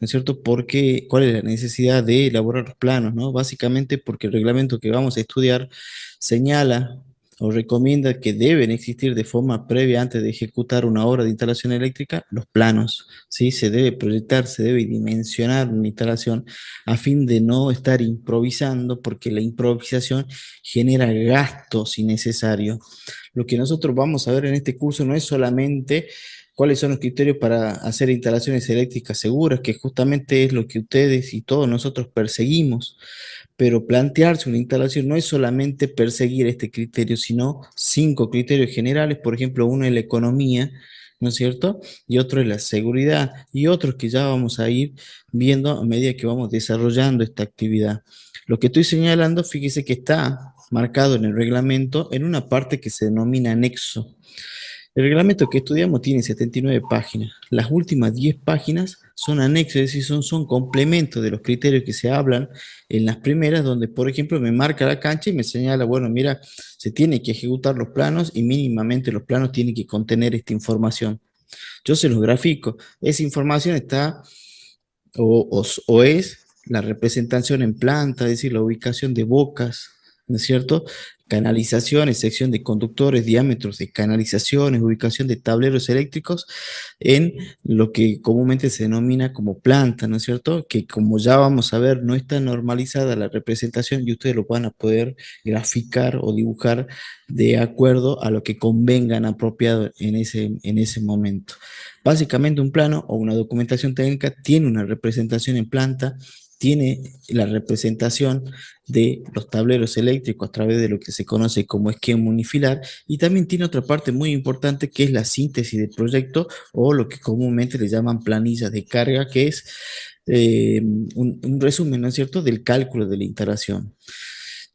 ¿no es cierto? Porque, ¿cuál es la necesidad de elaborar los planos, ¿no? Básicamente porque el reglamento que vamos a estudiar señala o recomienda que deben existir de forma previa antes de ejecutar una obra de instalación eléctrica los planos, ¿sí? Se debe proyectar, se debe dimensionar una instalación a fin de no estar improvisando, porque la improvisación genera gastos innecesarios. Lo que nosotros vamos a ver en este curso no es solamente cuáles son los criterios para hacer instalaciones eléctricas seguras, que justamente es lo que ustedes y todos nosotros perseguimos, pero plantearse una instalación no es solamente perseguir este criterio, sino 5 criterios generales. Por ejemplo, uno es la economía, ¿no es cierto? Y otro es la seguridad, y otros que ya vamos a ir viendo a medida que vamos desarrollando esta actividad. Lo que estoy señalando, fíjese que está marcado en el reglamento en una parte que se denomina anexo. El reglamento que estudiamos tiene 79 páginas. Las últimas 10 páginas son anexos, es decir, son complementos de los criterios que se hablan en las primeras, donde, por ejemplo, me marca la cancha y me señala, bueno, mira, se tiene que ejecutar los planos y mínimamente los planos tienen que contener esta información. Yo se los grafico. Esa información está o es la representación en planta, es decir, la ubicación de bocas, ¿no es cierto? Canalizaciones, sección de conductores, diámetros de canalizaciones, ubicación de tableros eléctricos en lo que comúnmente se denomina como planta, ¿no es cierto? Que como ya vamos a ver, no está normalizada la representación y ustedes lo van a poder graficar o dibujar de acuerdo a lo que convengan apropiado en ese momento. Básicamente un plano o una documentación técnica tiene una representación en planta, tiene la representación de los tableros eléctricos a través de lo que se conoce como esquema unifilar, y también tiene otra parte muy importante que es la síntesis del proyecto o lo que comúnmente le llaman planillas de carga, que es un resumen, ¿no es cierto?, del cálculo de la instalación.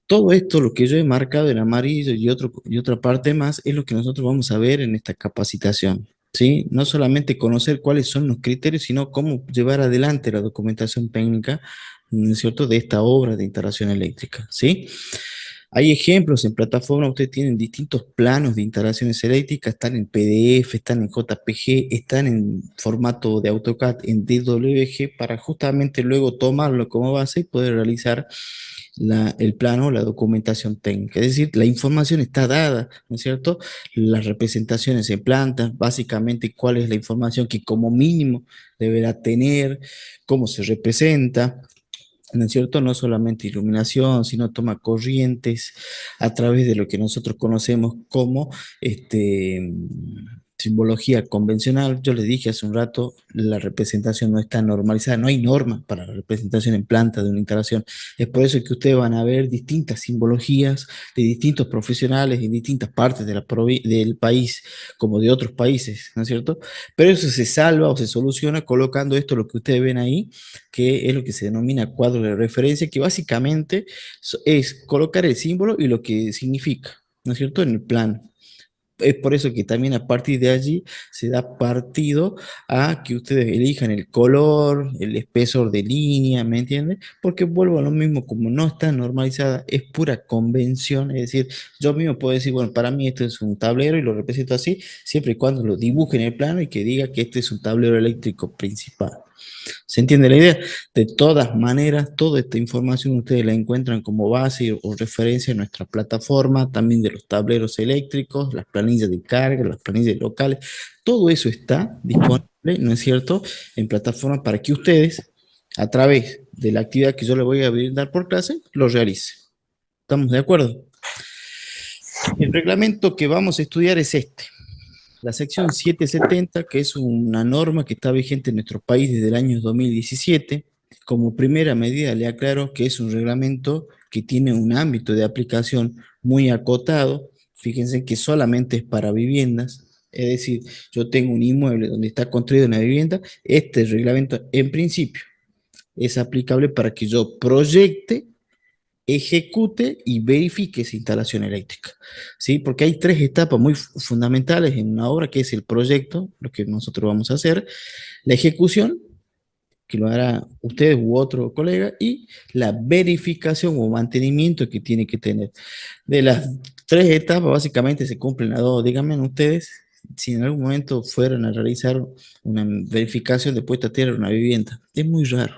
Todo esto, lo que yo he marcado en amarillo y otra parte más, es lo que nosotros vamos a ver en esta capacitación. ¿Sí? No solamente conocer cuáles son los criterios, sino cómo llevar adelante la documentación técnica, ¿no es cierto?, de esta obra de instalación eléctrica. ¿Sí? Hay ejemplos en plataforma, ustedes tienen distintos planos de instalaciones eléctricas, están en PDF, están en JPG, están en formato de AutoCAD, en DWG, para justamente luego tomarlo como base y poder realizar el plano, la documentación técnica. Es decir, la información está dada, ¿no es cierto? Las representaciones en plantas, básicamente cuál es la información que como mínimo deberá tener, cómo se representa, ¿no es cierto? No solamente iluminación, sino toma corrientes a través de lo que nosotros conocemos como simbología convencional. Yo les dije hace un rato, la representación no está normalizada, no hay norma para la representación en planta de una instalación. Es por eso que ustedes van a ver distintas simbologías de distintos profesionales en distintas partes de del país, como de otros países, ¿no es cierto? Pero eso se salva o se soluciona colocando esto, lo que ustedes ven ahí, que es lo que se denomina cuadro de referencia, que básicamente es colocar el símbolo y lo que significa, ¿no es cierto?, en el plano. Es por eso que también a partir de allí se da partido a que ustedes elijan el color, el espesor de línea, ¿me entienden? Porque vuelvo a lo mismo, como no está normalizada, es pura convención, es decir, yo mismo puedo decir, bueno, para mí esto es un tablero y lo represento así, siempre y cuando lo dibuje en el plano y que diga que este es un tablero eléctrico principal. ¿Se entiende la idea? De todas maneras, toda esta información ustedes la encuentran como base o referencia en nuestra plataforma, también de los tableros eléctricos, las planillas de carga, las planillas locales. Todo eso está disponible, ¿no es cierto?, en plataforma para que ustedes, a través de la actividad que yo les voy a brindar por clase, lo realicen. ¿Estamos de acuerdo? El reglamento que vamos a estudiar es este. La sección 770, que es una norma que está vigente en nuestro país desde el año 2017, como primera medida le aclaro que es un reglamento que tiene un ámbito de aplicación muy acotado. Fíjense que solamente es para viviendas, es decir, yo tengo un inmueble donde está construida una vivienda, este reglamento en principio es aplicable para que yo proyecte, ejecute y verifique esa instalación eléctrica, ¿sí? Porque hay 3 etapas muy fundamentales en una obra, que es el proyecto, lo que nosotros vamos a hacer, la ejecución, que lo hará ustedes u otro colega, y la verificación o mantenimiento que tiene que tener. De las 3 etapas, básicamente se cumplen las dos. Díganme ustedes si en algún momento fueran a realizar una verificación de puesta a tierra de una vivienda. Es muy raro,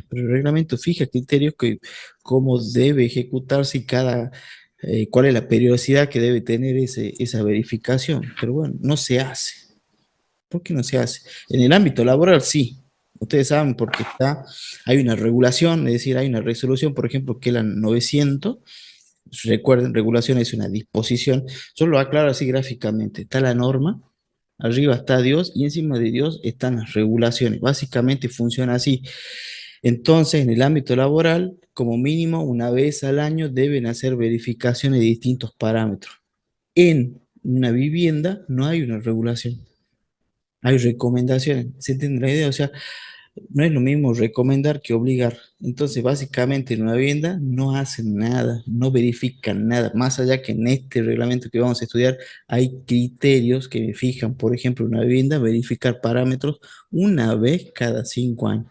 pero el reglamento fija criterios que cómo debe ejecutarse y cuál es la periodicidad que debe tener esa verificación. Pero bueno, no se hace. ¿Por qué no se hace? En el ámbito laboral sí. Ustedes saben porque hay una regulación, es decir, hay una resolución, por ejemplo, que es la 900. Recuerden, regulación es una disposición. Yo lo aclaro así gráficamente. Está la norma, arriba está Dios y encima de Dios están las regulaciones. Básicamente funciona así. Entonces, en el ámbito laboral, como mínimo una vez al año deben hacer verificaciones de distintos parámetros. En una vivienda no hay una regulación, hay recomendaciones. ¿Se entiende la idea? O sea, no es lo mismo recomendar que obligar. Entonces, básicamente en una vivienda no hacen nada, no verifican nada, más allá que en este reglamento que vamos a estudiar hay criterios que fijan, por ejemplo, una vivienda, verificar parámetros una vez cada 5 años.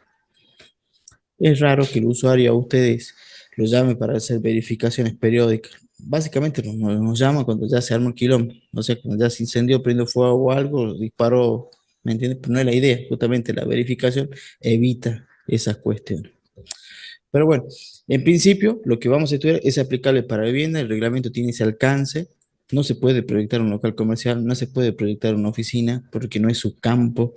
Es raro que el usuario a ustedes lo llame para hacer verificaciones periódicas. Básicamente nos llama cuando ya se arma un quilombo, o sea, cuando ya se incendió, prende fuego o algo, disparó, ¿me entiendes? Pero no es la idea, justamente la verificación evita esas cuestiones. Pero bueno, en principio lo que vamos a estudiar es aplicable para vivienda, el reglamento tiene ese alcance, no se puede proyectar un local comercial, no se puede proyectar una oficina porque no es su campo,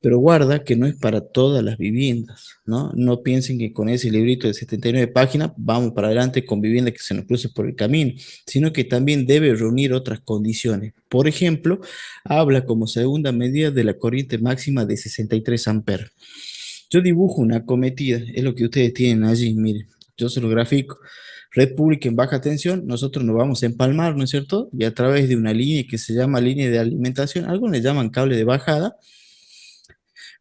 pero guarda que no es para todas las viviendas, ¿no? No piensen que con ese librito de 79 páginas vamos para adelante con vivienda que se nos cruce por el camino, sino que también debe reunir otras condiciones. Por ejemplo, habla como segunda medida de la corriente máxima de 63 amperes. Yo dibujo una acometida, es lo que ustedes tienen allí, miren, yo se lo grafico. Red pública en baja tensión, nosotros nos vamos a empalmar, ¿no es cierto? Y a través de una línea que se llama línea de alimentación, algunos le llaman cable de bajada,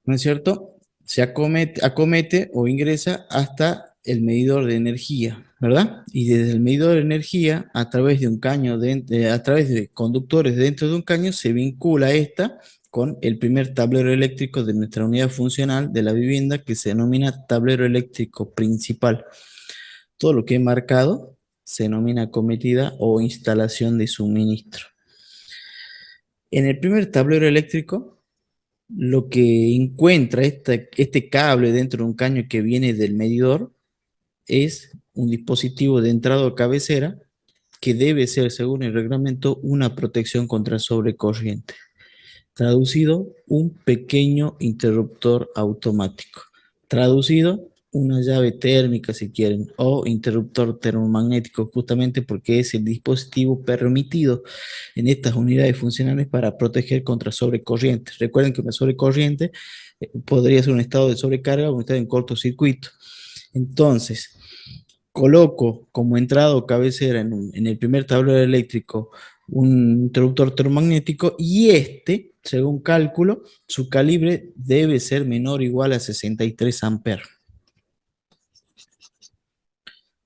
¿no es cierto? Se acomete o ingresa hasta el medidor de energía, ¿verdad? Y desde el medidor de energía, a través de un caño, a través de conductores dentro de un caño, se vincula esta con el primer tablero eléctrico de nuestra unidad funcional de la vivienda que se denomina tablero eléctrico principal. Todo lo que he marcado se denomina acometida o instalación de suministro. En el primer tablero eléctrico, lo que encuentra este cable dentro de un caño que viene del medidor es un dispositivo de entrada o cabecera que debe ser, según el reglamento, una protección contra sobrecorriente. Traducido, un pequeño interruptor automático. Traducido, una llave térmica si quieren, o interruptor termomagnético, justamente porque es el dispositivo permitido en estas unidades funcionales para proteger contra sobrecorriente. Recuerden que una sobrecorriente podría ser un estado de sobrecarga o un estado en cortocircuito. Entonces, coloco como entrada o cabecera en el primer tablero eléctrico un interruptor termomagnético y según cálculo, su calibre debe ser menor o igual a 63 amperes.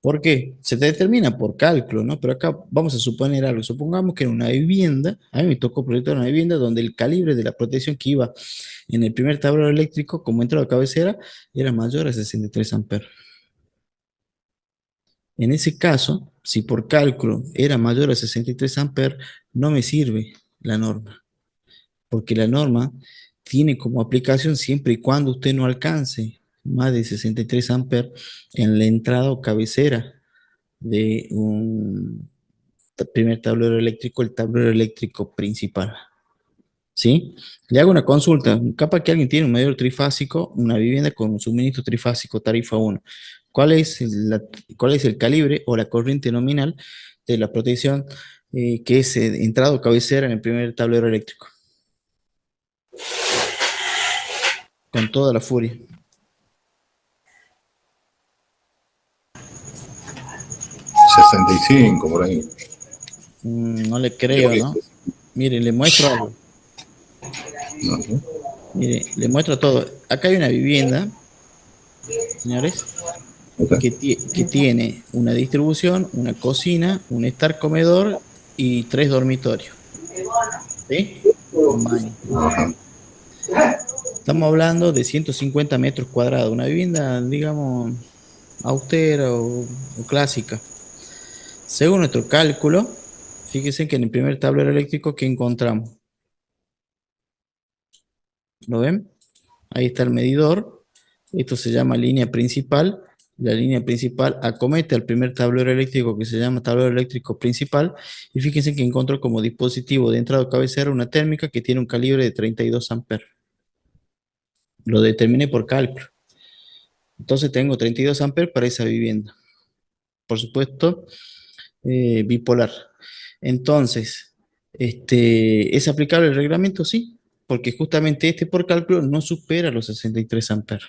¿Por qué? Se determina por cálculo, ¿no? Pero acá vamos a suponer algo. Supongamos que en una vivienda, a mí me tocó proyectar una vivienda donde el calibre de la protección que iba en el primer tablero eléctrico como entrada o cabecera era mayor a 63 amperes. En ese caso, si por cálculo era mayor a 63 amperes, no me sirve la norma, porque la norma tiene como aplicación siempre y cuando usted no alcance más de 63 amperes en la entrada o cabecera de un primer tablero eléctrico, el tablero eléctrico principal. ¿Sí? Le hago una consulta. Capaz que alguien tiene un medidor trifásico, una vivienda con un suministro trifásico, tarifa 1. ¿Cuál es el calibre o la corriente nominal de la protección que es entrada o cabecera en el primer tablero eléctrico? Con toda la furia. 65 por ahí. No le creo, ¿no? Mire, le muestro algo. No. Mire, le muestro todo. Acá hay una vivienda, señores, que tiene una distribución, una cocina, un estar comedor y 3 dormitorios. ¿Sí? Con baño. Ajá. Estamos hablando de 150 metros cuadrados, una vivienda, digamos, austera o clásica. Según nuestro cálculo, fíjense que en el primer tablero eléctrico que encontramos, ¿Lo ven? Ahí está el medidor. Esto se llama línea principal. La línea principal acomete al primer tablero eléctrico que se llama tablero eléctrico principal. Y fíjense que encontró como dispositivo de entrada o cabecera una térmica que tiene un calibre de 32 amperes. Lo determiné por cálculo. Entonces tengo 32 amperes para esa vivienda. Por supuesto, bipolar. Entonces, ¿es aplicable el reglamento? Sí, porque justamente este por cálculo no supera los 63 amperes.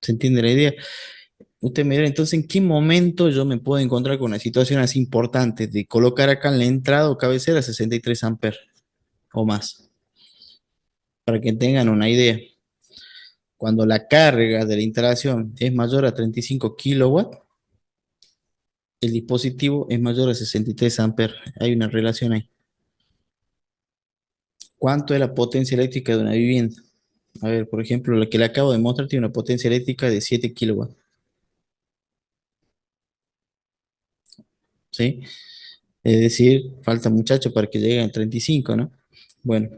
¿Se entiende la idea? Usted me dirá, entonces, ¿en qué momento yo me puedo encontrar con una situación así importante de colocar acá en la entrada o cabecera 63 amperes o más? Para que tengan una idea. Cuando la carga de la instalación es mayor a 35 kilowatts, el dispositivo es mayor a 63 amperes. Hay una relación ahí. ¿Cuánto es la potencia eléctrica de una vivienda? A ver, por ejemplo, la que le acabo de mostrar tiene una potencia eléctrica de 7 kilowatts. ¿Sí? Es decir, falta muchacho para que lleguen a 35, ¿no? Bueno,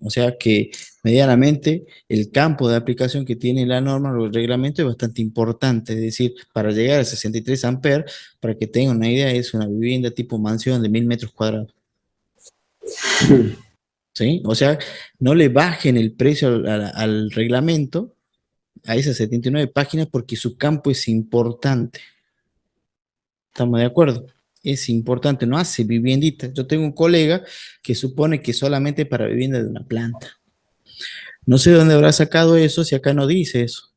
o sea que medianamente el campo de aplicación que tiene la norma o el reglamento es bastante importante. Es decir, para llegar a 63 amperes, para que tengan una idea, es una vivienda tipo mansión de 1000 metros cuadrados. ¿Sí? O sea, no le bajen el precio al reglamento, a esas 79 páginas, porque su campo es importante. ¿Estamos de acuerdo? Es importante, no hace vivienditas. Yo tengo un colega que supone que solamente para vivienda de una planta. No sé de dónde habrá sacado eso, si acá no dice eso.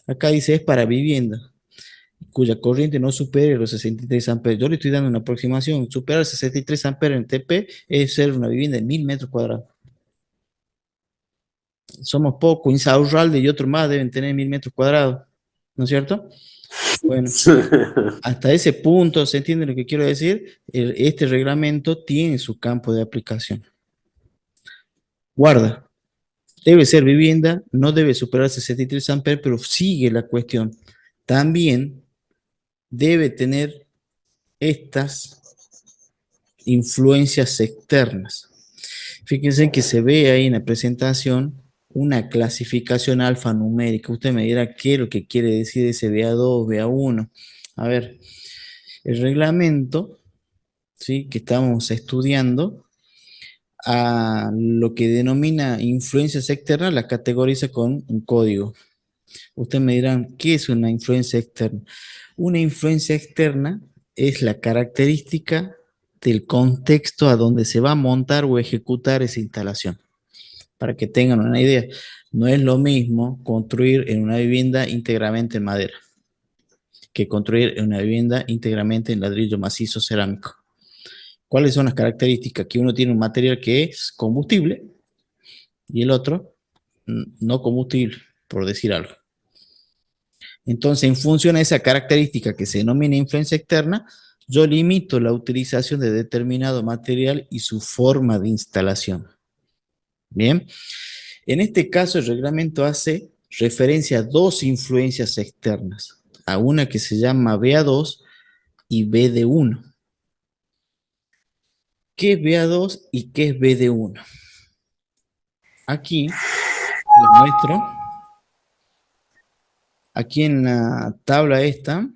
Acá dice es para vivienda, cuya corriente no supere los 63 amperes. Yo le estoy dando una aproximación. Superar 63 amperes en TP es ser una vivienda de 1000 metros cuadrados. Somos pocos, Insaurralde y otros más deben tener 1000 metros cuadrados, ¿no es cierto? Bueno, hasta ese punto, ¿se entiende lo que quiero decir? Este reglamento tiene su campo de aplicación. Guarda, debe ser vivienda, no debe superar 63 amperes, pero sigue la cuestión. También debe tener estas influencias externas. Fíjense que se ve ahí en la presentación una clasificación alfanumérica. Usted me dirá qué es lo que quiere decir ese BA2, BA1. A ver, el reglamento, ¿sí?, que estamos estudiando, a lo que denomina influencias externas, la categoriza con un código. Ustedes me dirán, ¿qué es una influencia externa? Una influencia externa es la característica del contexto a donde se va a montar o ejecutar esa instalación. Para que tengan una idea, no es lo mismo construir en una vivienda íntegramente en madera que construir en una vivienda íntegramente en ladrillo macizo cerámico. ¿Cuáles son las características? Que uno tiene un material que es combustible y el otro no combustible, por decir algo. Entonces, en función a esa característica que se denomina influencia externa, yo limito la utilización de determinado material y su forma de instalación. Bien, en este caso el reglamento hace referencia a dos influencias externas, a una que se llama BA2 y BD1. ¿Qué es BA2 y qué es BD1? Aquí les muestro, aquí en la tabla esta,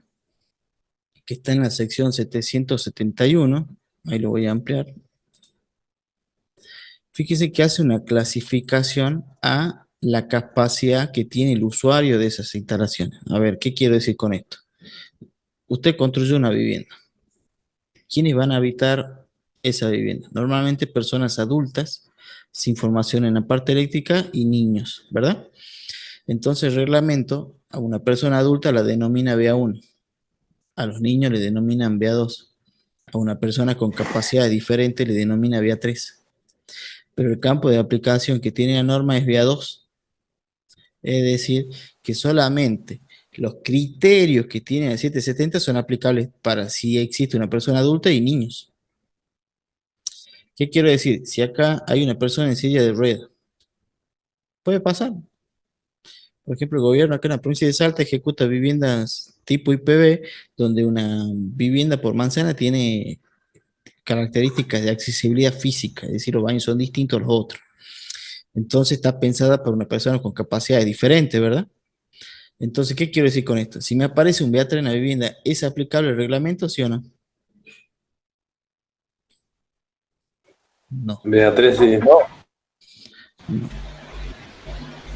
que está en la sección 771, ahí lo voy a ampliar. Fíjese que hace una clasificación a la capacidad que tiene el usuario de esas instalaciones. A ver, ¿qué quiero decir con esto? Usted construye una vivienda. ¿Quiénes van a habitar esa vivienda? Normalmente personas adultas, sin formación en la parte eléctrica y niños, ¿verdad? Entonces el reglamento a una persona adulta la denomina BA1, a los niños le denominan BA2, a una persona con capacidad diferente le denomina BA3. Pero el campo de aplicación que tiene la norma es BA2. Es decir, que solamente los criterios que tiene el 770 son aplicables para si existe una persona adulta y niños. ¿Qué quiero decir? Si acá hay una persona en silla de ruedas, puede pasar. Por ejemplo, el gobierno acá en la provincia de Salta ejecuta viviendas tipo IPB, donde una vivienda por manzana tiene características de accesibilidad física, es decir, los baños son distintos a los otros. Entonces está pensada para una persona con capacidades diferentes, ¿verdad? Entonces, ¿qué quiero decir con esto? Si me aparece un BA3 en la vivienda, ¿es aplicable el reglamento, sí o no? No, Beatriz, sí. no,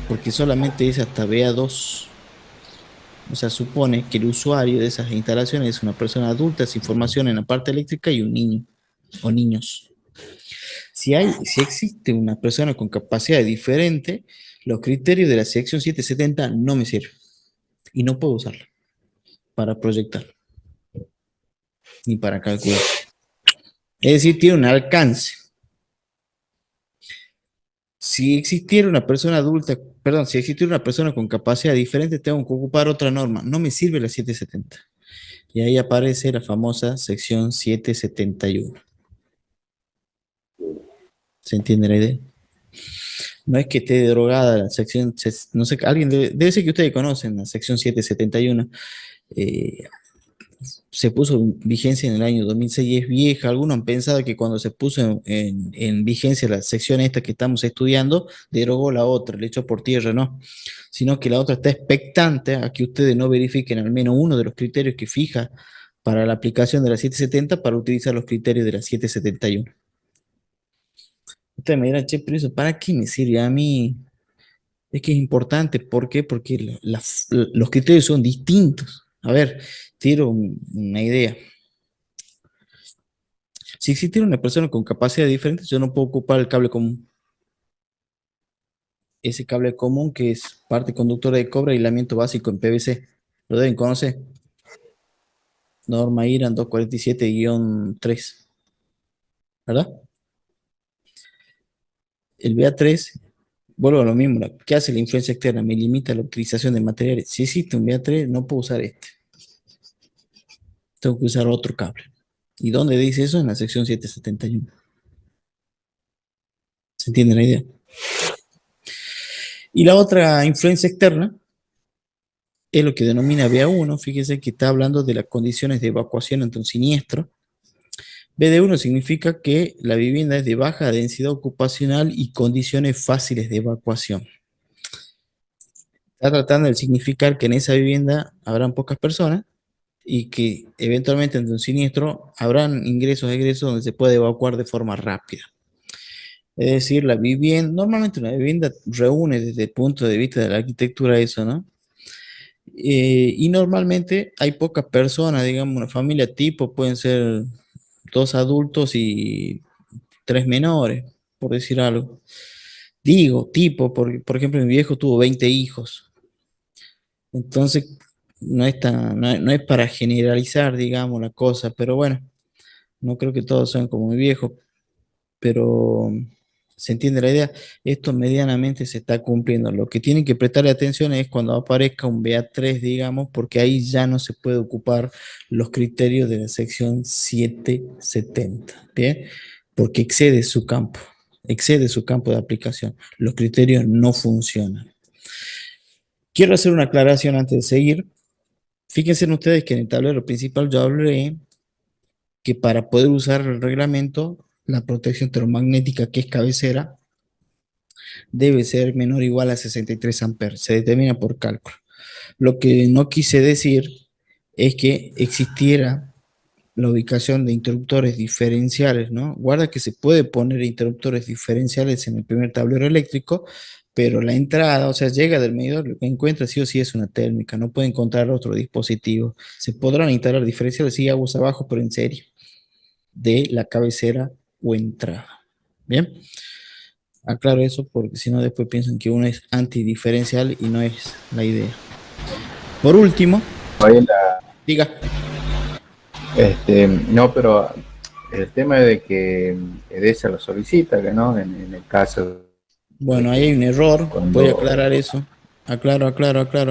porque solamente es hasta BA2. O sea, supone que el usuario de esas instalaciones es una persona adulta sin formación en la parte eléctrica y un niño o niños. Si existe una persona con capacidad diferente, los criterios de la sección 770 no me sirven y no puedo usarla para proyectar ni para calcular. Es decir, tiene un alcance. Si existiera una persona adulta, perdón, si existiera una persona con capacidad diferente, tengo que ocupar otra norma. No me sirve la 770. Y ahí aparece la famosa sección 771. ¿Se entiende la idea? No es que esté derogada la sección, no sé, alguien debe ser que ustedes conocen la sección 771. eh, Se puso en vigencia en el año 2006 y es vieja. Algunos han pensado que cuando se puso en vigencia la sección esta que estamos estudiando, derogó la otra, le echó por tierra, no, sino que la otra está expectante a que ustedes no verifiquen al menos uno de los criterios que fija para la aplicación de la 770 para utilizar los criterios de la 771. Ustedes me dirán, che, pero eso, ¿para qué me sirve a mí? Es que es importante, ¿por qué? Porque los criterios son distintos. A ver, tiro una idea. Si existiera una persona con capacidad diferente, yo no puedo ocupar el cable común. Ese cable común que es parte conductora de cobre, aislamiento básico en PVC. Lo deben conocer. Norma IRAN 247-3, ¿verdad? El BA3, vuelvo a lo mismo. ¿Qué hace la influencia externa? Me limita la utilización de materiales. Si existe un BA3, no puedo usar este. Tengo que usar otro cable. ¿Y dónde dice eso? En la sección 771. ¿Se entiende la idea? Y la otra influencia externa es lo que denomina BA1. Fíjese que está hablando de las condiciones de evacuación ante un siniestro. BD1 significa que la vivienda es de baja densidad ocupacional y condiciones fáciles de evacuación. Está tratando de significar que en esa vivienda habrán pocas personas y que eventualmente ante un siniestro habrán ingresos e egresos donde se puede evacuar de forma rápida. Es decir, la vivienda, normalmente una vivienda reúne desde el punto de vista de la arquitectura eso, ¿no? Y normalmente hay pocas personas, digamos, una familia tipo, pueden ser dos adultos y tres menores, por decir algo. Digo, tipo, porque, por ejemplo, mi viejo tuvo 20 hijos. Entonces, no es para generalizar, digamos, la cosa, pero bueno, no creo que todos sean como mi viejo, pero se entiende la idea. Esto medianamente se está cumpliendo. Lo que tienen que prestarle atención es cuando aparezca un BA3, digamos, porque ahí ya no se puede ocupar los criterios de la sección 770, ¿bien? Porque excede su campo de aplicación. Los criterios no funcionan. Quiero hacer una aclaración antes de seguir. Fíjense en ustedes que en el tablero principal yo hablé que para poder usar el reglamento, la protección termomagnética que es cabecera debe ser menor o igual a 63 amperes. Se determina por cálculo. Lo que no quise decir es que existiera la ubicación de interruptores diferenciales, ¿no? Guarda que se puede poner interruptores diferenciales en el primer tablero eléctrico, pero la entrada, o sea, llega del medidor, lo que encuentra sí o sí es una térmica, no puede encontrar otro dispositivo. Se podrán instalar diferenciales, sí, aguas abajo, pero en serie, de la cabecera o entrada. Bien, aclaro eso porque si no después piensan que uno es antidiferencial y no es la idea. Por último, Ahí la, diga. no, pero el tema de que EDESA lo solicita, que no, en el caso de Bueno, ahí hay que un error, voy a cuando aclarar eso. Aclaro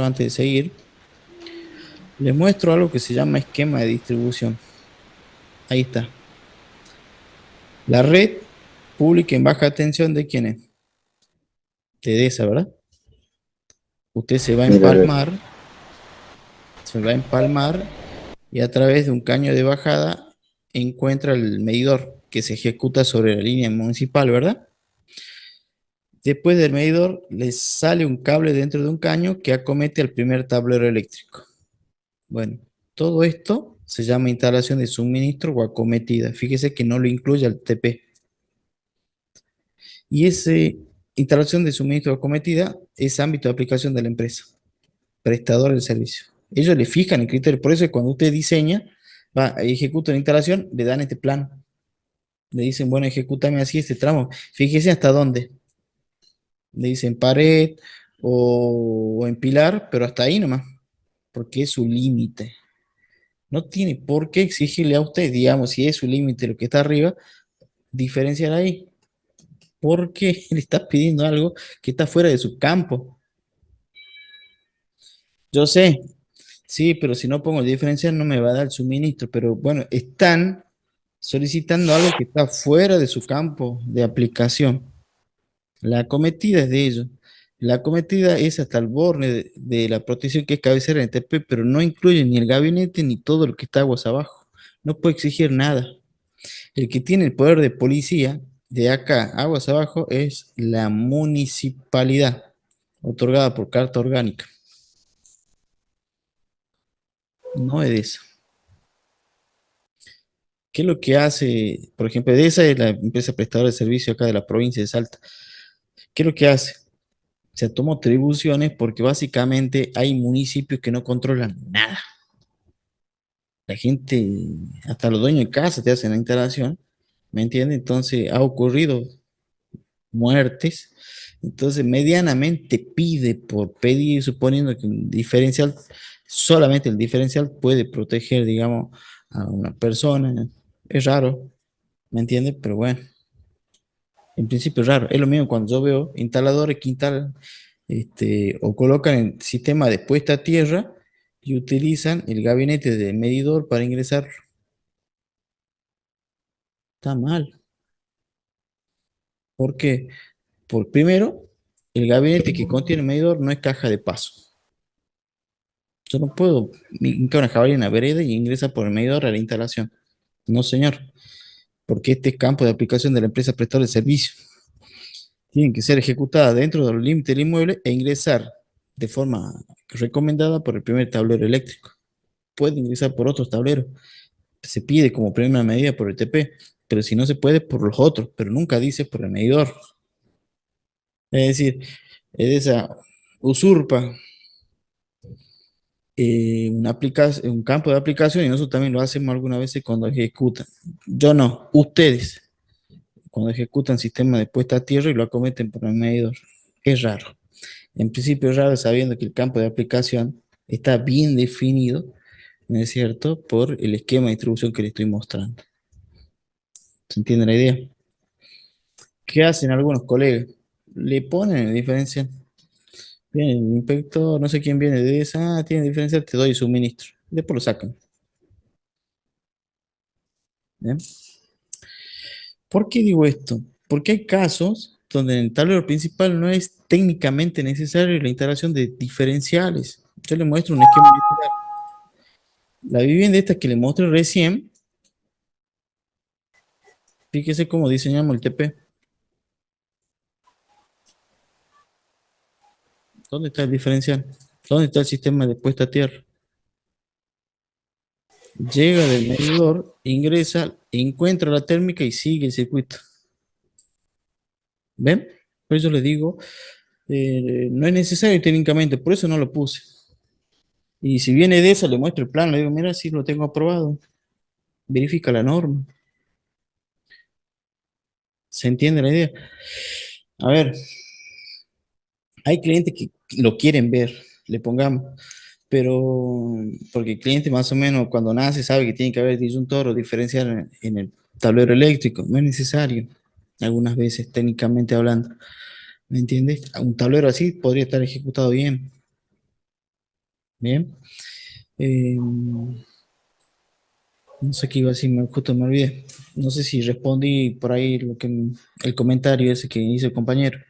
antes de seguir. Les muestro algo que se llama esquema de distribución. Ahí está. La red pública en baja tensión, ¿de quién es? De esa, ¿verdad? Usted se va a empalmar y a través de un caño de bajada encuentra el medidor que se ejecuta sobre la línea municipal, ¿verdad? Después del medidor le sale un cable dentro de un caño que acomete al primer tablero eléctrico. Bueno, todo esto se llama instalación de suministro o acometida. Fíjese que no lo incluye al TP. Y esa instalación de suministro o acometida es ámbito de aplicación de la empresa, prestador del servicio. Ellos le fijan el criterio. Por eso es cuando usted diseña, va, ejecuta la instalación, le dan este plan. Le dicen, bueno, ejecútame así este tramo. Fíjese hasta dónde. Le dicen pared o en pilar, pero hasta ahí nomás, porque es su límite. No tiene por qué exigirle a usted, digamos, si es su límite lo que está arriba, diferenciar ahí, porque le está pidiendo algo que está fuera de su campo. Yo sé, sí, pero si no pongo el diferencial no me va a dar el suministro, pero bueno, están solicitando algo que está fuera de su campo de aplicación. La acometida es de ellos. La acometida es hasta el borde de la protección que es cabecera en TP, pero no incluye ni el gabinete ni todo lo que está aguas abajo. No puede exigir nada. El que tiene el poder de policía de acá, aguas abajo, es la municipalidad, otorgada por carta orgánica. No es de eso. ¿Qué es lo que hace? Por ejemplo, de esa es la empresa prestadora de servicio acá de la provincia de Salta. ¿Qué es lo que hace? Se toma atribuciones porque básicamente hay municipios que no controlan nada. La gente, hasta los dueños de casa te hacen la instalación, ¿me entiendes? Entonces ha ocurrido muertes. Entonces, medianamente pide por pedir, suponiendo que un diferencial, solamente el diferencial puede proteger, digamos, a una persona. Es raro, ¿me entiendes? Pero bueno, en principio es raro. Es lo mismo cuando yo veo instaladores que instalan o colocan el sistema de puesta a tierra y utilizan el gabinete de medidor para ingresar. Está mal. ¿Por qué? Por primero, el gabinete que contiene el medidor no es caja de paso. Yo no puedo hincar una jabalina en la vereda y ingresar por el medidor a la instalación. No, señor, porque este es campo de aplicación de la empresa prestadora de servicio. Tienen que ser ejecutadas dentro de los límites del inmueble e ingresar de forma recomendada por el primer tablero eléctrico. Puede ingresar por otros tableros. Se pide como primera medida por el TP, pero si no se puede por los otros, pero nunca dice por el medidor. Es decir, esa usurpa un campo de aplicación y nosotros también lo hacemos algunas veces cuando ejecutan. Yo no, ustedes, cuando ejecutan sistemas de puesta a tierra y lo acometen por el medidor. Es raro. En principio es raro sabiendo que el campo de aplicación está bien definido, ¿no es cierto?, por el esquema de distribución que le estoy mostrando. ¿Se entiende la idea? ¿Qué hacen algunos colegas? Le ponen el diferencial. Viene el inspector, no sé quién viene de esa, tiene diferencial, te doy suministro. Después lo sacan. ¿Bien? ¿Por qué digo esto? Porque hay casos donde en el tablero principal no es técnicamente necesario la instalación de diferenciales. Yo le muestro un esquema vehicular. La vivienda esta que le mostré recién, fíjese cómo diseñamos el TP. ¿Dónde está el diferencial? ¿Dónde está el sistema de puesta a tierra? Llega del medidor, ingresa, encuentra la térmica y sigue el circuito. ¿Ven? Por eso les digo, no es necesario técnicamente, por eso no lo puse. Y si viene de eso, le muestro el plan, le digo, mira, sí lo tengo aprobado. Verifica la norma. ¿Se entiende la idea? A ver, hay clientes que lo quieren ver, le pongamos, pero porque el cliente más o menos cuando nace sabe que tiene que haber disyuntor o diferencial en el tablero eléctrico. No es necesario, algunas veces técnicamente hablando. ¿Me entiendes? Un tablero así podría estar ejecutado bien. Bien. No sé qué iba a decir, justo me olvidé. No sé si respondí por ahí el comentario ese que hizo el compañero.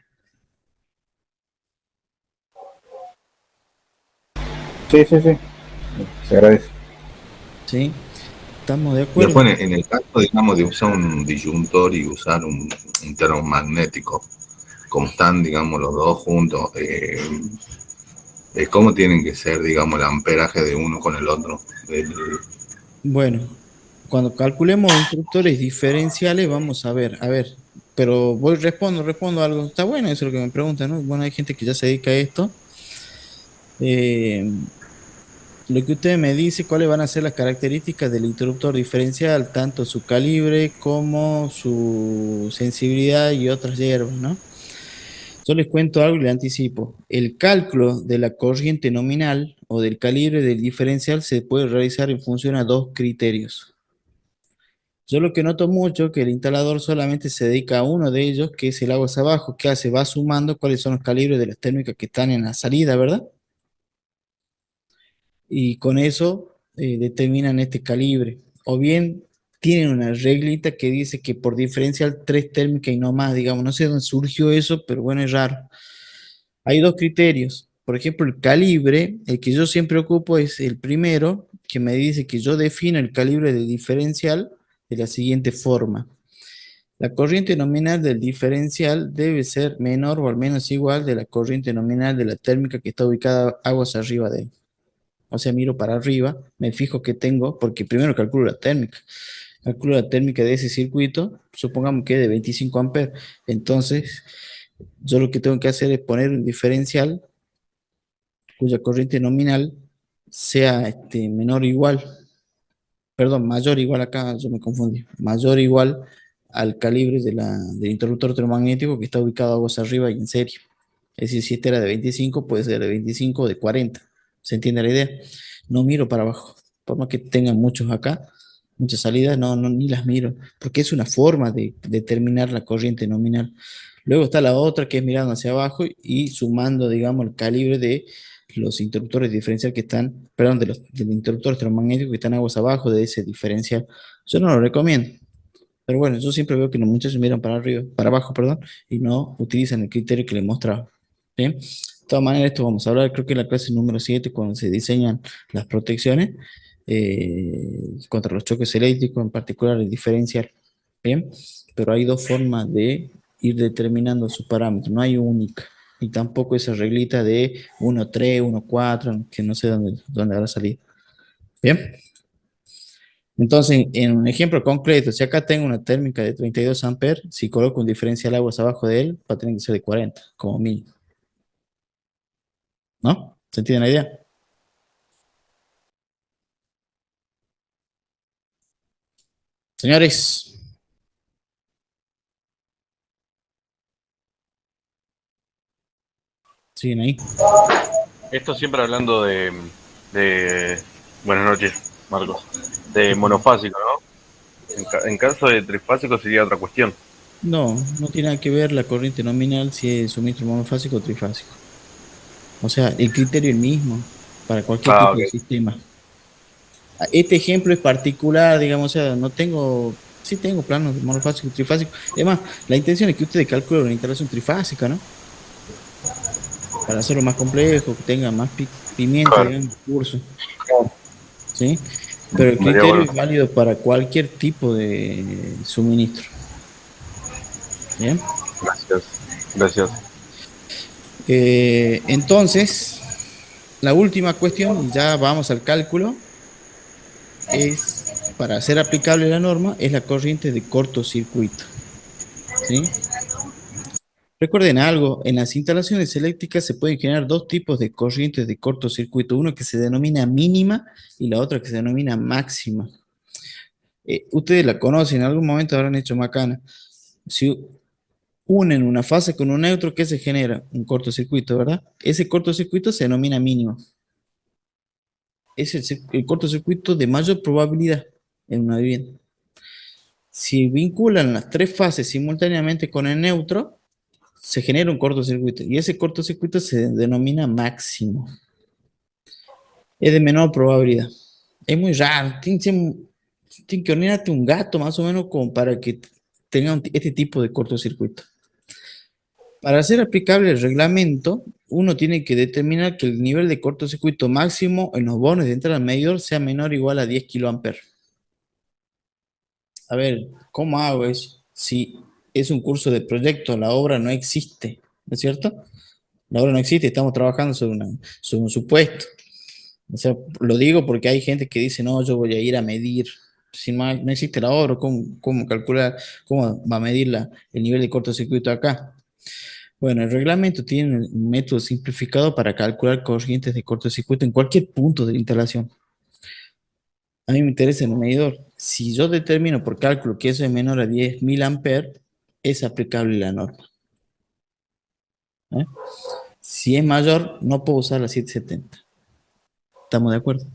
Sí, sí, sí, se agradece. ¿Sí? ¿Estamos de acuerdo? Después, en el caso, digamos, de usar un disyuntor y usar un termomagnético, como están, digamos, los dos juntos, cómo tienen que ser, digamos, el amperaje de uno con el otro. Bueno, cuando calculemos interruptores diferenciales, vamos a ver, pero respondo algo. Está bueno eso lo que me preguntan, ¿no? Bueno, hay gente que ya se dedica a esto. Eh, lo que usted me dice, cuáles van a ser las características del interruptor diferencial, tanto su calibre como su sensibilidad y otras hierbas, ¿no? Yo les cuento algo y le anticipo. El cálculo de la corriente nominal o del calibre del diferencial se puede realizar en función a dos criterios. Yo lo que noto mucho es que el instalador solamente se dedica a uno de ellos, que es el aguas abajo, que hace, va sumando cuáles son los calibres de las térmicas que están en la salida, ¿verdad? Y con eso determinan este calibre. O bien tienen una reglita que dice que por diferencial tres térmicas y no más, digamos, no sé dónde surgió eso, pero bueno, es raro. Hay dos criterios. Por ejemplo, el calibre, el que yo siempre ocupo es el primero, que me dice que yo defino el calibre de diferencial de la siguiente forma. La corriente nominal del diferencial debe ser menor o al menos igual de la corriente nominal de la térmica que está ubicada aguas arriba de él. O sea, miro para arriba, me fijo que tengo, porque primero calculo la térmica. Calculo la térmica de ese circuito, supongamos que es de 25 amperes. Entonces, yo lo que tengo que hacer es poner un diferencial cuya corriente nominal sea menor o igual, perdón, mayor o igual acá, yo me confundí, mayor o igual al calibre del interruptor electromagnético que está ubicado aguas arriba y en serie. Es decir, si este era de 25, puede ser de 25 o de 40. ¿Se entiende la idea? No miro para abajo. Por más que tengan muchos acá, muchas salidas, ni las miro, porque es una forma de determinar la corriente nominal. Luego está la otra que es mirando hacia abajo y sumando, digamos, el calibre de los interruptores diferencial que están, perdón, del interruptor electromagnético que están aguas abajo de ese diferencial. Yo no lo recomiendo. Pero bueno, yo siempre veo que los muchachos miran para arriba, para abajo, perdón, y no utilizan el criterio que les mostraba. ¿Bien? De todas maneras, esto vamos a hablar, creo que en la clase número 7 cuando se diseñan las protecciones contra los choques eléctricos, en particular el diferencial. ¿Bien? Pero hay dos formas de ir determinando sus parámetros, no hay única. Y tampoco esa reglita de 1.3, 1.4, que no sé dónde habrá salido. ¿Bien? Entonces, en un ejemplo concreto, si acá tengo una térmica de 32 amperes, si coloco un diferencial aguas abajo de él, va a tener que ser de 40, como mínimo. ¿No? ¿Se entiende la idea? Señores, ¿siguen ahí? Esto siempre hablando de buenas noches, Marcos, de monofásico, ¿no? En caso de trifásico sería otra cuestión. No, no tiene nada que ver la corriente nominal si es suministro monofásico o trifásico. O sea, el criterio es el mismo para cualquier Ah, tipo ok. de sistema. Este ejemplo es particular, digamos, o sea, no tengo, sí tengo planos de monofásico y trifásico. Además, la intención es que ustedes calculen una instalación trifásica, ¿no? Para hacerlo más complejo, que tenga más pimienta, Claro, digamos, curso, ¿sí? Pero el estaría criterio bueno. es válido para cualquier tipo de suministro, ¿bien? Gracias. Gracias. Entonces, la última cuestión, y ya vamos al cálculo, es, para hacer aplicable la norma, es la corriente de cortocircuito, ¿sí? Recuerden algo, en las instalaciones eléctricas se pueden generar dos tipos de corrientes de cortocircuito, uno que se denomina mínima y la otra que se denomina máxima. Ustedes la conocen, en algún momento habrán hecho macana. Si unen una fase con un neutro, ¿qué se genera? Un cortocircuito, ¿verdad? Ese cortocircuito se denomina mínimo. Es el cortocircuito de mayor probabilidad en una vivienda. Si vinculan las tres fases simultáneamente con el neutro, se genera un cortocircuito y ese cortocircuito se denomina máximo. Es de menor probabilidad. Es muy raro. Tiene que ordenarte un gato más o menos como para que tenga este tipo de cortocircuito. Para hacer aplicable el reglamento, uno tiene que determinar que el nivel de cortocircuito máximo en los bonos de entrada al medidor sea menor o igual a 10 kA. A ver, ¿cómo hago eso? Si es un curso de proyecto, la obra no existe, ¿no es cierto? La obra no existe, estamos trabajando sobre un supuesto. O sea, lo digo porque hay gente que dice, no, yo voy a ir a medir. Si no existe la obra, ¿cómo calcular, cómo va a medir el nivel de cortocircuito acá? Bueno, el reglamento tiene un método simplificado para calcular corrientes de cortocircuito en cualquier punto de la instalación. A mí me interesa el medidor. Si yo determino por cálculo que eso es menor a 10.000 amperes, es aplicable la norma. ¿Eh? Si es mayor, no puedo usar la 770. ¿Estamos de acuerdo?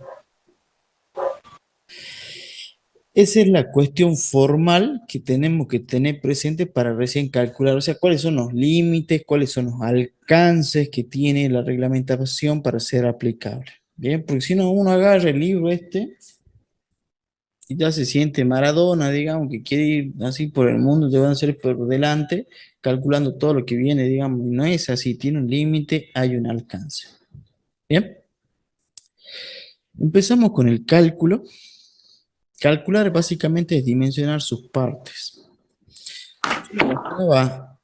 Esa es la cuestión formal que tenemos que tener presente para recién calcular, o sea, cuáles son los límites, cuáles son los alcances que tiene la reglamentación para ser aplicable. Bien, porque si no, uno agarra el libro y ya se siente Maradona, digamos, que quiere ir así por el mundo, te van a hacer por delante, calculando todo lo que viene, digamos, y no es así, tiene un límite, hay un alcance. Bien, empezamos con el cálculo. Calcular básicamente es dimensionar sus partes. Yo le mostraba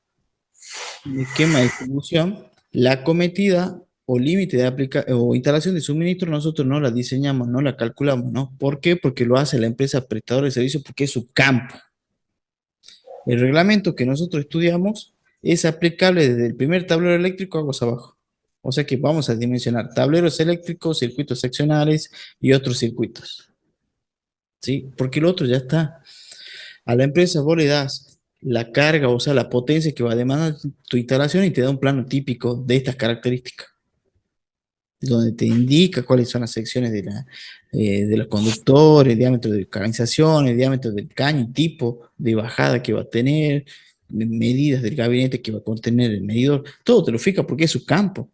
un esquema de distribución, la acometida o límite de o instalación de suministro, nosotros no la diseñamos, no la calculamos, ¿no? ¿Por qué? Porque lo hace la empresa prestadora de servicio, porque es su campo. El reglamento que nosotros estudiamos es aplicable desde el primer tablero eléctrico aguas abajo. O sea que vamos a dimensionar tableros eléctricos, circuitos seccionales y otros circuitos. ¿Sí? Porque el otro ya está. A la empresa vos le das la carga, o sea, la potencia que va a demandar tu instalación y te da un plano típico de estas características, donde te indica cuáles son las secciones de los conductores, diámetro de canalización, el diámetro del caño, tipo de bajada que va a tener, medidas del gabinete que va a contener el medidor, todo te lo fija porque es su campo.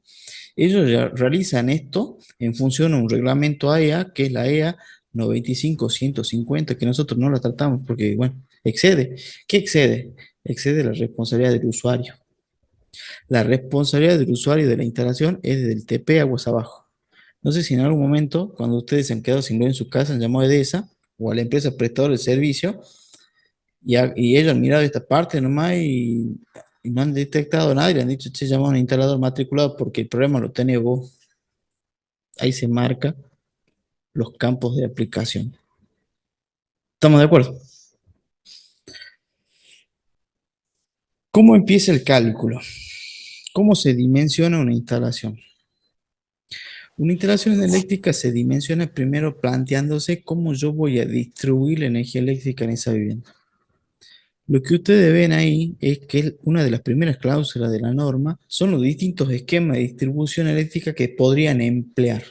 Ellos ya realizan esto en función de un reglamento AEA, que es la EA 95-150, que nosotros no la tratamos porque, bueno, excede. ¿Qué excede? Excede la responsabilidad del usuario. La responsabilidad del usuario de la instalación es desde el TP aguas abajo. No sé si en algún momento, cuando ustedes se han quedado sin luz en su casa, han llamado a EDESA o a la empresa prestadora de servicio y ellos han mirado esta parte nomás y no han detectado nada y le han dicho, che, llama a un instalador matriculado porque el problema lo tenés vos. Ahí se marca los campos de aplicación. ¿Estamos de acuerdo? ¿Cómo empieza el cálculo? ¿Cómo se dimensiona una instalación? Una instalación eléctrica se dimensiona primero planteándose cómo yo voy a distribuir la energía eléctrica en esa vivienda. Lo que ustedes ven ahí es que una de las primeras cláusulas de la norma son los distintos esquemas de distribución eléctrica que podrían emplear.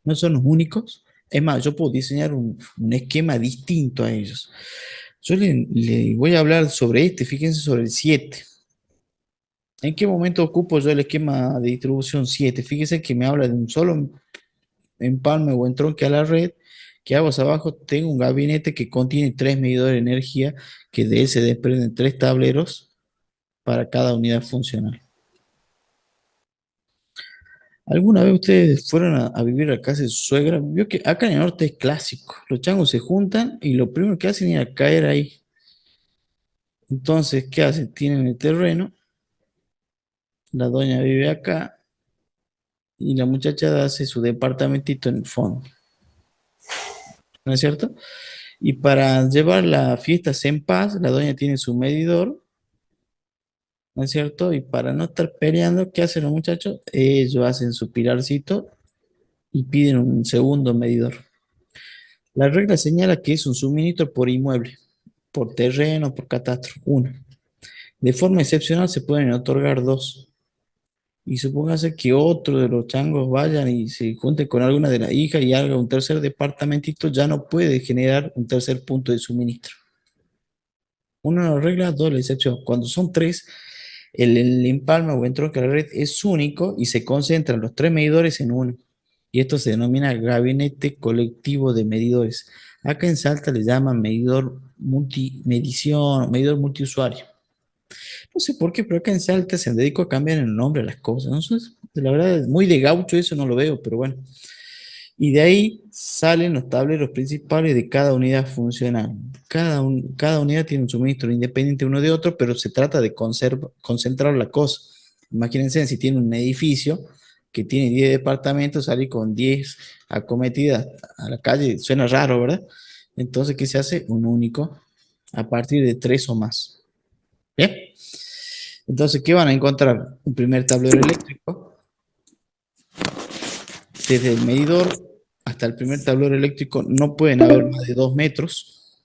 No son los únicos. Es más, yo puedo diseñar un esquema distinto a ellos. Yo le voy a hablar sobre fíjense sobre el 7. ¿En qué momento ocupo yo el esquema de distribución 7? Fíjense que me habla de un solo empalme o entronque a la red, que aguas abajo tengo un gabinete que contiene 3 medidores de energía, que de él se desprenden 3 tableros para cada unidad funcional. ¿Alguna vez ustedes fueron a vivir a casa de su suegra? Vio que acá en el norte es clásico. Los changos se juntan y lo primero que hacen es caer ahí. Entonces, ¿qué hacen? Tienen el terreno, la doña vive acá y la muchacha hace su departamentito en el fondo. ¿No es cierto? Y para llevar las fiestas en paz, la doña tiene su medidor, ¿no es cierto? Y para no estar peleando, ¿qué hacen los muchachos? Ellos hacen su pilarcito y piden un segundo medidor. La regla señala que es un suministro por inmueble, por terreno, por catastro, uno. De forma excepcional se pueden otorgar 2. Y supóngase que otro de los changos vayan y se junte con alguna de las hijas y haga un tercer departamentito, ya no puede generar un tercer punto de suministro. Una la regla, dos la excepción. Cuando son 3, el empalme o entronque de la red es único y se concentran los 3 medidores en uno. Y esto se denomina gabinete colectivo de medidores. Acá en Salta le llaman medidor multimedición, medidor multiusuario. No sé por qué, pero acá en Salta se dedicó a cambiar el nombre a las cosas. ¿No? La verdad, muy de gaucho eso no lo veo, pero bueno. Y de ahí salen los tableros principales de cada unidad funcional. Cada unidad tiene un suministro independiente uno de otro, pero se trata de concentrar la cosa. Imagínense si tiene un edificio que tiene 10 departamentos, salir con 10 acometidas a la calle, suena raro, ¿verdad? Entonces, ¿qué se hace? Un único, a partir de 3 o más. ¿Bien? Entonces, ¿qué van a encontrar? Un primer tablero eléctrico. Desde el medidor hasta el primer tablero eléctrico no pueden haber más de 2 metros.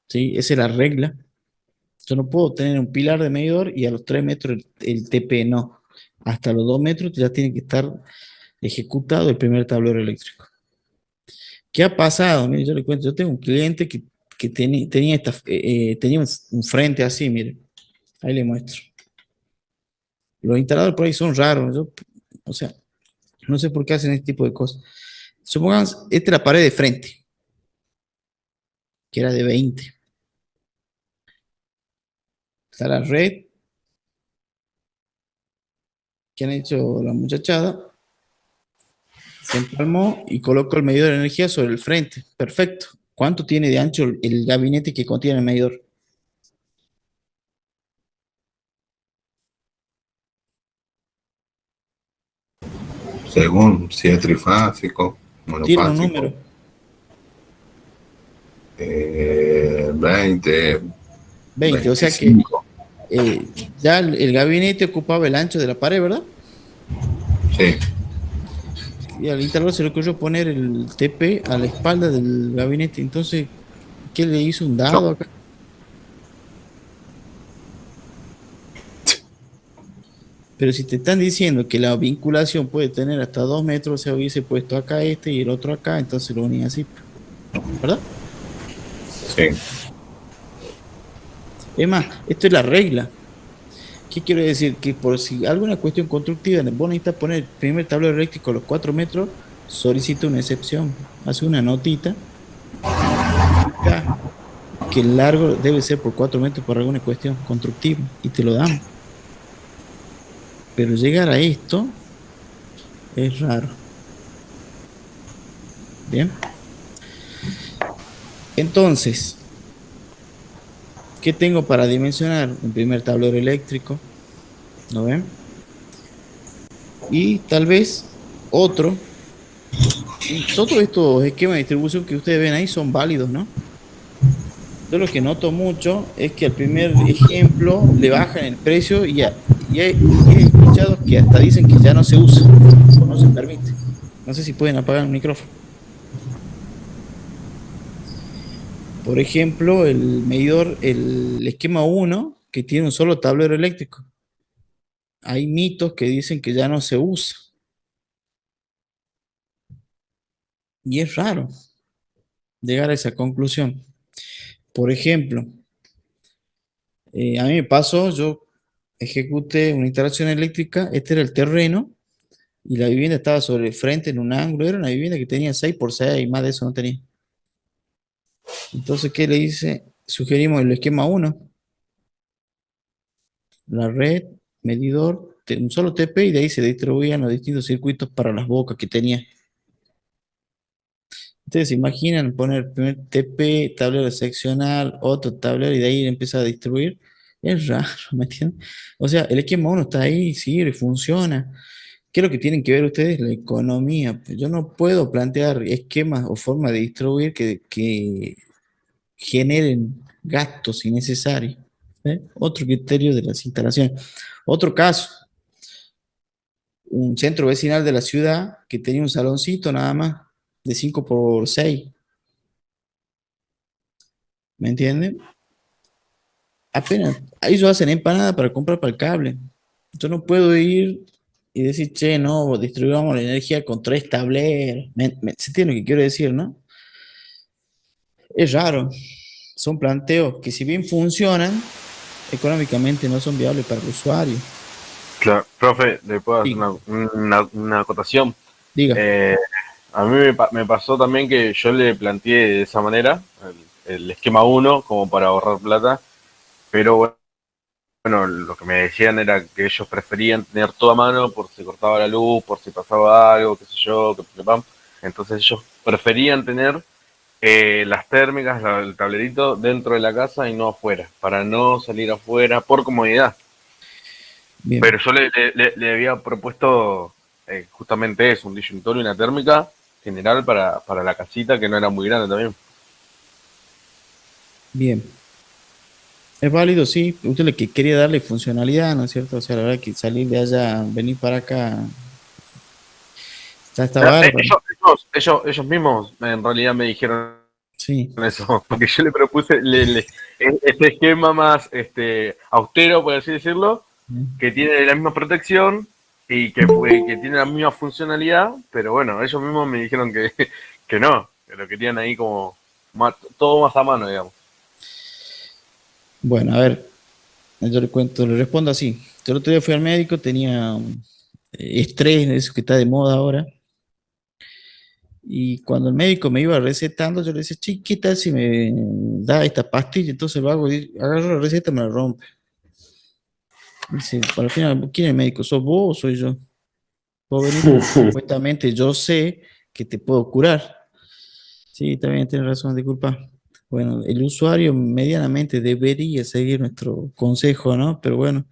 ¿Sí? Esa es la regla. Yo no puedo tener un pilar de medidor y a los 3 metros el TP no. Hasta los 2 metros ya tiene que estar ejecutado el primer tablero eléctrico. ¿Qué ha pasado? Mire, yo le cuento, yo tengo un cliente que tenía un frente así, mire. Ahí le muestro. Los instaladores por ahí son raros. O sea, no sé por qué hacen este tipo de cosas. Supongamos, esta es la pared de frente, que era de 20. Está la red que han hecho la muchachada. Se empalmó y colocó el medidor de energía sobre el frente. Perfecto. ¿Cuánto tiene de ancho el gabinete que contiene el medidor? Según si es trifásico, Tiene un monofásico, número. 20, 20. O sea que 25. ya el gabinete ocupaba el ancho de la pared, ¿verdad? Sí, Y al instalador se le ocurrió poner el TP a la espalda del gabinete. Entonces, ¿qué le hizo? ¿Un dado yo, acá? Pero si te están diciendo que la vinculación puede tener hasta 2 metros, se hubiese puesto acá este y el otro acá, entonces lo unía así, ¿verdad? sí. Es más, esto es la regla. ¿Qué quiero decir? Que por si alguna cuestión constructiva vos necesitas poner el primer tablero eléctrico a los 4 metros, solicita una excepción. Hace una notita y indica que el largo debe ser por 4 metros por alguna cuestión constructiva y te lo dan. Pero llegar a esto es raro. Bien. Entonces, ¿qué tengo para dimensionar? Un primer tablero eléctrico, ¿no ven? Y tal vez otro. Y todos estos esquemas de distribución que ustedes ven ahí son válidos, ¿no? Yo lo que noto mucho es que al primer ejemplo le bajan el precio y he escuchado que hasta dicen que ya no se usa o no se permite. No sé si pueden apagar el micrófono. Por ejemplo, el medidor, el esquema 1, que tiene un solo tablero eléctrico. Hay mitos que dicen que ya no se usa. Y es raro llegar a esa conclusión. Por ejemplo, a mí me pasó, yo ejecuté una instalación eléctrica, este era el terreno, y la vivienda estaba sobre el frente en un ángulo, era una vivienda que tenía 6 por 6 más de eso no tenía. Entonces, ¿qué le hice? Sugerimos el esquema 1, la red, medidor, un solo TP y de ahí se distribuían los distintos circuitos para las bocas que tenía. Ustedes se imaginan poner primer TP, tablero seccional, otro tablero y de ahí empieza a distribuir. Es raro, ¿me entienden? O sea, el esquema 1 está ahí, sirve, funciona. ¿Qué es lo que tienen que ver ustedes? La economía. Pues yo no puedo plantear esquemas o formas de distribuir que generen gastos innecesarios. ¿Eh? Otro criterio de las instalaciones. Otro caso, un centro vecinal de la ciudad que tenía un saloncito nada más de 5 por 6. ¿Me entienden? Apenas, ellos hacen empanada para comprar para el cable. Yo no puedo ir y decir, che, no, distribuamos la energía con 3 tableros. ¿Se entiende lo que quiero decir, no? Es raro. Son planteos que si bien funcionan, económicamente no son viables para el usuario. Claro, profe, le puedo hacer Sí, una acotación. diga. Eh, a mí me pasó también que yo le planteé de esa manera el esquema 1 como para ahorrar plata, pero bueno, lo que me decían era que ellos preferían tener todo a mano por si cortaba la luz, por si pasaba algo, qué sé yo, que pam. Entonces ellos preferían tener las térmicas, el tablerito dentro de la casa y no afuera, para no salir afuera por comodidad. Bien, Pero yo le había propuesto justamente eso, un disyuntor y una térmica general para la casita, que no era muy grande también. bien. Es válido, sí. Usted le que quería darle funcionalidad, ¿no es cierto? O sea, la verdad que salir de allá, venir para acá, está bárbaro. Ellos mismos en realidad me dijeron Sí. eso, porque yo le propuse este esquema más austero, por así decirlo, que tiene la misma protección y que tiene la misma funcionalidad, pero bueno, ellos mismos me dijeron que no, que lo querían ahí como todo más a mano, digamos. Bueno, a ver, yo le cuento, le respondo así. Yo el otro día fui al médico, tenía estrés, eso que está de moda ahora. Y cuando el médico me iba recetando, yo le decía, "Che, ¿qué tal si me da esta pastilla?" Entonces lo hago, y agarro la receta y me la rompe. Dice, al final, ¿quién es el médico? ¿Sos vos o soy yo? Vos venís porque supuestamente yo sé que te puedo curar. Sí, también tienes razón, disculpa. Bueno, el usuario medianamente debería seguir nuestro consejo, ¿no? Pero bueno,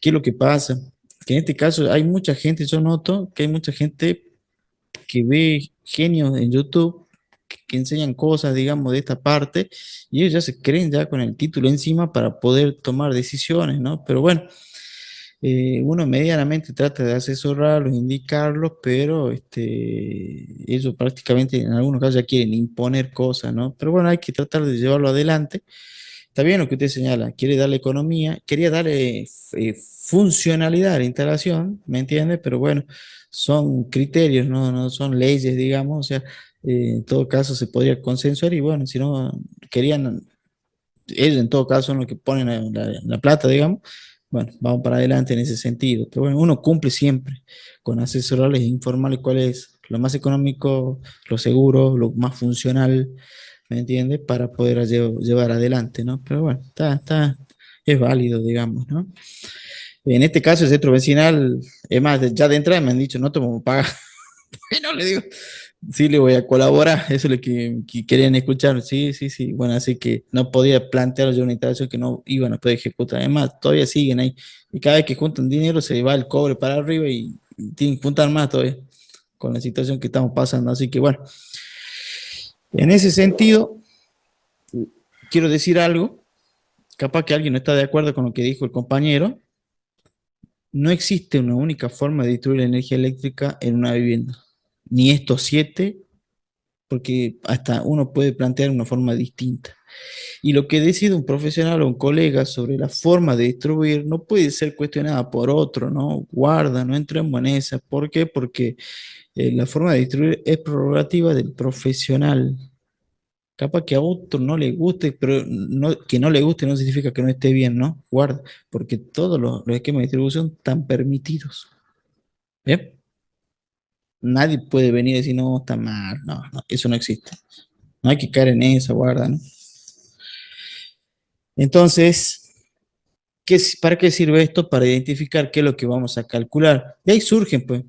¿qué es lo que pasa? Que en este caso hay mucha gente, yo noto que hay mucha gente que ve genios en YouTube que enseñan cosas, digamos, de esta parte, y ellos ya se creen ya con el título encima para poder tomar decisiones, ¿no? Pero bueno, uno medianamente trata de asesorarlos, indicarlos, pero ellos prácticamente en algunos casos ya quieren imponer cosas, ¿no? Pero bueno, hay que tratar de llevarlo adelante. Está bien lo que usted señala, quiere darle economía, quería darle funcionalidad a la instalación, ¿me entiende? Pero bueno, son criterios, no son leyes, digamos, o sea, en todo caso se podría consensuar y bueno, si no querían, ellos en todo caso son los que ponen la plata, digamos, bueno, vamos para adelante en ese sentido. Pero bueno, uno cumple siempre con asesorarles e informarles cuál es lo más económico, lo seguro, lo más funcional, ¿me entiendes? Para poder llevar adelante, ¿no? Pero bueno, es válido, digamos, ¿no? En este caso, el centro vecinal, es más, ya de entrada me han dicho, no te vamos a pagar. Bueno, le digo, sí, le voy a colaborar, eso es lo que querían escuchar, sí, sí, sí. Bueno, así que no podía plantear yo una instalación que no iban a poder ejecutar. Además, todavía siguen ahí. Y cada vez que juntan dinero, se va el cobre para arriba y tienen que juntar más todavía con la situación que estamos pasando. Así que bueno, en ese sentido, quiero decir algo, capaz que alguien no está de acuerdo con lo que dijo el compañero, no existe una única forma de distribuir la energía eléctrica en una vivienda, ni estos siete, porque hasta uno puede plantear una forma distinta. Y lo que decide un profesional o un colega sobre la forma de distribuir no puede ser cuestionada por otro, ¿no? Guarda, no entremos en esa. ¿Por qué? Porque la forma de distribuir es prerrogativa del profesional. Capaz que a otro no le guste, pero que no le guste no significa que no esté bien, ¿no? Guarda, porque todos los esquemas de distribución están permitidos. ¿Bien? Nadie puede venir y decir, no, está mal, no, eso no existe. No hay que caer en esa, guarda, ¿no? Entonces, ¿para qué sirve esto? Para identificar qué es lo que vamos a calcular. De ahí surgen, pues,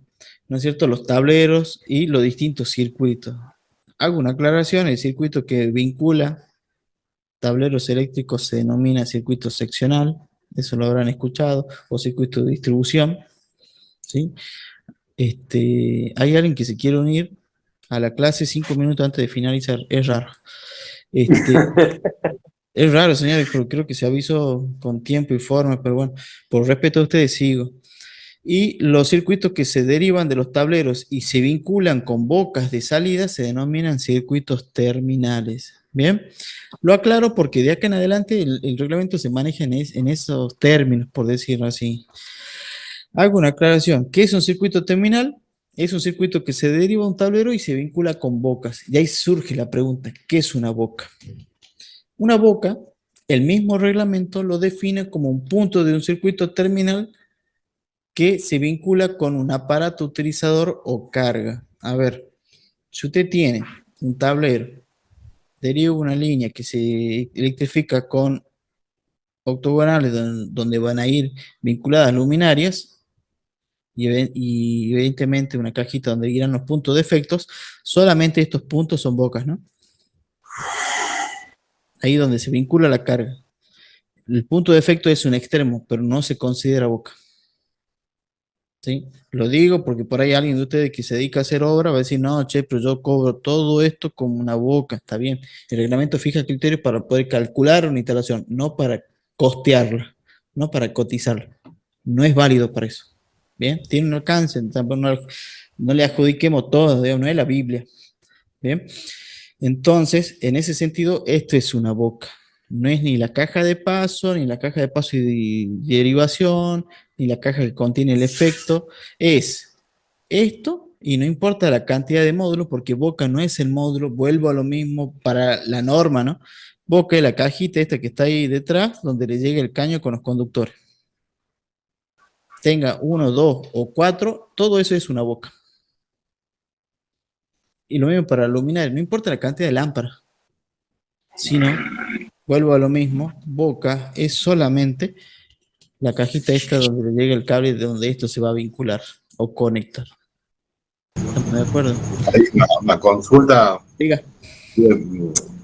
¿no es cierto?, los tableros y los distintos circuitos. Hago una aclaración, el circuito que vincula tableros eléctricos se denomina circuito seccional, eso lo habrán escuchado, o circuito de distribución, ¿sí? Hay alguien que se quiere unir a la clase 5 minutos antes de finalizar, es raro. Es raro, señores, pero creo que se avisó con tiempo y forma, pero bueno, por respeto a ustedes sigo. Y los circuitos que se derivan de los tableros y se vinculan con bocas de salida se denominan circuitos terminales. Bien, lo aclaro porque de acá en adelante el reglamento se maneja en esos términos, por decirlo así. Hago una aclaración. ¿Qué es un circuito terminal? Es un circuito que se deriva de un tablero y se vincula con bocas. Y ahí surge la pregunta, ¿qué es una boca? Una boca, el mismo reglamento lo define como un punto de un circuito terminal que se vincula con un aparato utilizador o carga. A ver, si usted tiene un tablero, deriva una línea que se electrifica con octogonales donde van a ir vinculadas luminarias, y evidentemente una cajita donde irán los puntos de efectos, solamente estos puntos son bocas, ¿no? Ahí donde se vincula la carga. El punto de efecto es un extremo, pero no se considera boca. ¿Sí? Lo digo porque por ahí alguien de ustedes que se dedica a hacer obra va a decir, no, che, pero yo cobro todo esto como una boca, está bien. El reglamento fija criterios para poder calcular una instalación, no para costearla, no para cotizarla. No es válido para eso. Bien, tiene un alcance, tampoco no le adjudiquemos todo, no es la Biblia. Bien, entonces, en ese sentido, esto es una boca. No es ni la caja de paso, ni la caja de paso y derivación, ni la caja que contiene el efecto. Es esto, y no importa la cantidad de módulos, porque boca no es el módulo, vuelvo a lo mismo para la norma, ¿no? Boca es la cajita esta que está ahí detrás, donde le llega el caño con los conductores. Tenga 1, 2 o 4, todo eso es una boca. Y lo mismo para luminaria, no importa la cantidad de lámparas, sino, vuelvo a lo mismo, boca es solamente la cajita esta donde le llega el cable de donde esto se va a vincular o conectar. ¿Estamos de acuerdo? Hay una consulta. Diga.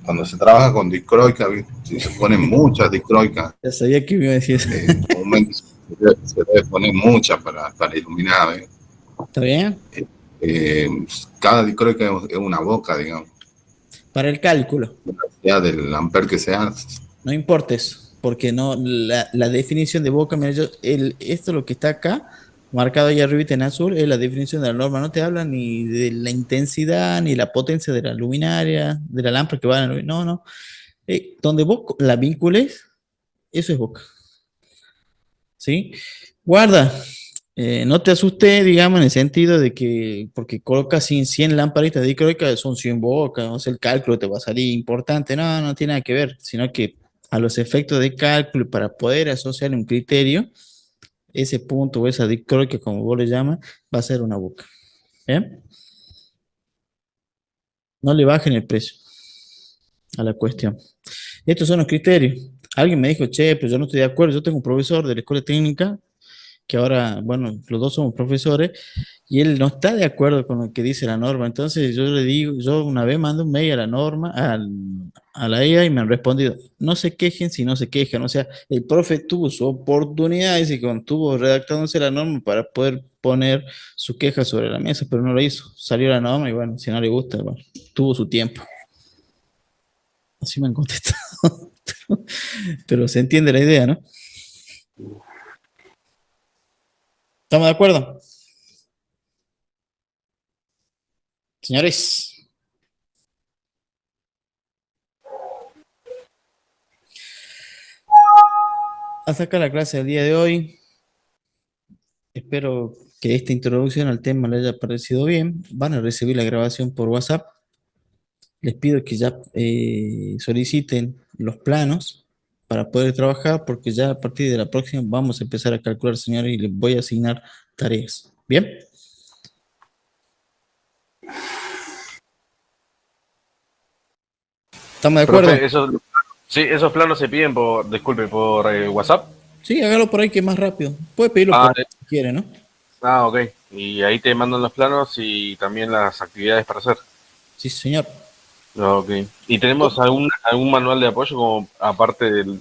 Cuando se trabaja con discroica, si se ponen muchas discroicas, Ya sabía que me iba a decir eso. comúnmente se debe poner muchas para iluminar. ¿Está bien? Cada discroica es una boca, digamos. Para el cálculo. Ya del amper que sea. No importa eso, porque no, la definición de boca, mira, esto lo que está acá, marcado ahí arriba en azul, es la definición de la norma. No te habla ni de la intensidad, ni la potencia de la luminaria, de la lámpara que va a la no, no. Donde vos la vincules, eso es boca. ¿Sí? Guarda, no te asustes, digamos, en el sentido de que, porque colocas 100 lamparitas de dicroica, son 100 bocas, o sea, el cálculo te va a salir importante. No, no tiene nada que ver, sino que a los efectos de cálculo, para poder asociar un criterio, ese punto o esa dicroica, como vos le llamas, va a ser una boca. ¿Bien? No le bajen el precio a la cuestión. Estos son los criterios. Alguien me dijo, che, pero yo no estoy de acuerdo. Yo tengo un profesor de la escuela técnica que ahora, bueno, los dos somos profesores, y él no está de acuerdo con lo que dice la norma. Entonces yo le digo, yo una vez mando un mail a la norma, a la IA, y me han respondido, no se quejen si no se quejan. O sea, el profe tuvo su oportunidad, y cuando estuvo redactándose la norma para poder poner su queja sobre la mesa, pero no lo hizo. Salió la norma y bueno, si no le gusta, bueno, tuvo su tiempo. Así me han contestado. Pero se entiende la idea, ¿no? ¿Estamos de acuerdo? Señores. Hasta acá la clase del día de hoy. Espero que esta introducción al tema les haya parecido bien. Van a recibir la grabación por WhatsApp. Les pido que ya soliciten los planos para poder trabajar, porque ya a partir de la próxima vamos a empezar a calcular, señores, y les voy a asignar tareas. ¿Bien? ¿Estamos de acuerdo? Profe, sí, esos planos se piden por, disculpe, por WhatsApp. Sí, hágalo por ahí que es más rápido. Puede pedirlo por si quiere, ¿no? Ah, ok. Y ahí te mandan los planos y también las actividades para hacer. Sí, señor. Ok. ¿Y tenemos algún manual de apoyo como aparte del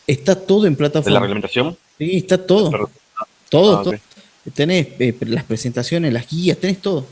Está todo en de la plataforma. reglamentación? Sí, está todo. Pero- Todo, Ah, todo. ok. Tenés las presentaciones, las guías, tenés todo.